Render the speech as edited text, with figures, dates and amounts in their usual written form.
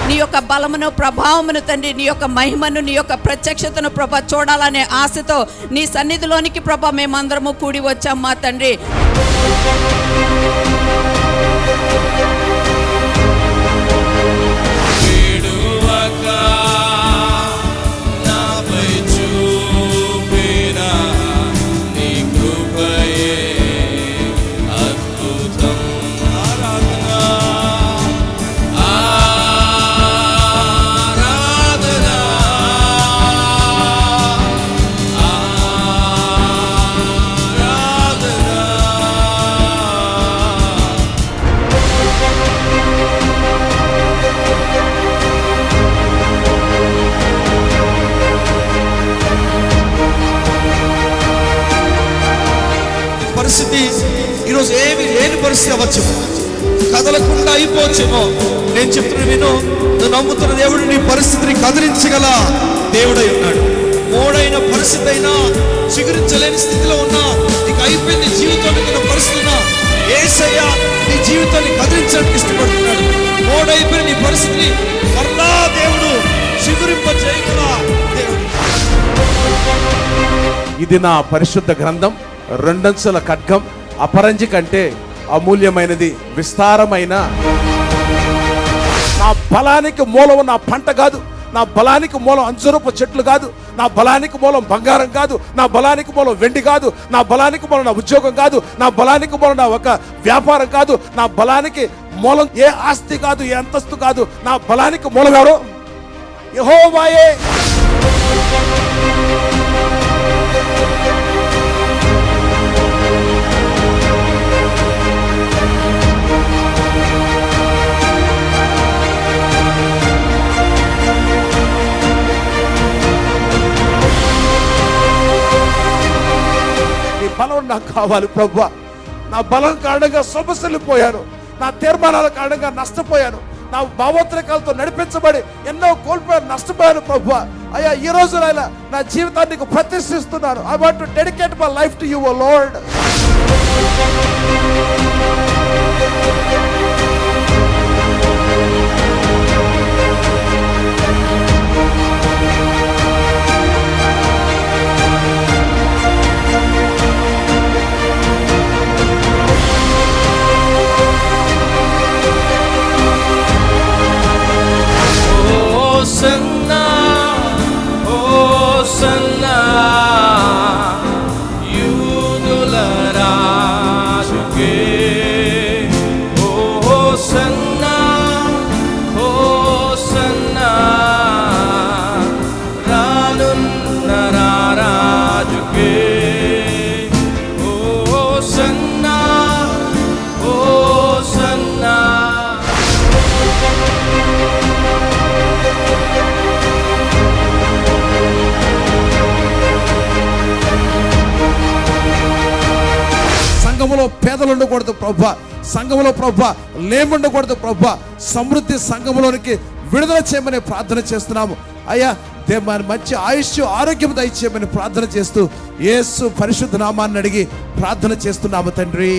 నీ యొక్క బలమును, ప్రభావమును తండ్రి, నీ యొక్క మహిమను, నీ యొక్క ప్రత్యక్షతను ప్రభా చూడాలనే ఆశతో నీ సన్నిధిలోనికి ప్రభా మేమందరము కూడి వచ్చాం మా తండ్రి. పరిస్థితి ఈరోజు ఏమి లేని పరిస్థితి అవ్వచ్చు, కదలకుండా అయిపోవచ్చేమో. నేను చెప్తున్న విను, నువ్వు నమ్ముతున్న దేవుడు నీ పరిస్థితిని కదిలించగల దేవుడై ఉన్నాడు. మోడైన పరిస్థితి అయినా, చిగురించలేని స్థితిలో ఉన్నా, నీకు అయిపోయింది జీవితంలో పరిస్థితి ఉన్నా, యేసయ్య నీ జీవితాన్ని కదిలించడానికి ఇష్టపడుతున్నాడు. మోడైపోయిన నీ పరిస్థితిని మరలా దేవుడు చిగురింపజేయగల దేవుడు. ఇది నా పరిశుద్ధ గ్రంథం, రెండంచుల ఖడ్గం, అపరంజి కంటే అమూల్యమైనది, విస్తారమైన. నా బలానికి మూలం నా పంట కాదు, నా బలానికి మూలం అంజూరపు చెట్లు కాదు, నా బలానికి మూలం బంగారం కాదు, నా బలానికి మూలం వెండి కాదు, నా బలానికి మూలం నా ఉద్యోగం కాదు, నా బలానికి మూలం నా ఒక వ్యాపారం కాదు, నా బలానికి మూలం ఏ ఆస్తి కాదు, ఏ అంతస్తు కాదు. నా బలానికి మూలం ఎవరు? యెహోవాయే. బలం నాకు కావాలి ప్రభువా. నా బలం కారణంగా సొమ్మసిల్లిపోయాను, నా తీర్మానాల కారణంగా నష్టపోయాను, నా భావోద్రేకాలతో నడిపించబడి ఎన్నో కోల్పోయాను, నష్టపోయాను ప్రభువా. అయ్యా, ఈ రోజు నా జీవితాన్ని నీకు ప్రతిష్ఠిస్తున్నాను. I want to dedicate my life to you, O Lord. సంఘములో పేదలు ఉండకూడదు ప్రభా, సంఘములో ప్రభా లేముండకూడదు ప్రభా. సమృద్ధి సంఘములోనికి విడుదల చేయమని ప్రార్థన చేస్తున్నాము అయ్యా. మంచి ఆయుష్, ఆరోగ్యం దయచేయమని ప్రార్థన చేస్తూ యేసు పరిశుద్ధ నామాన్ని అడిగి ప్రార్థన చేస్తున్నాము తండ్రి.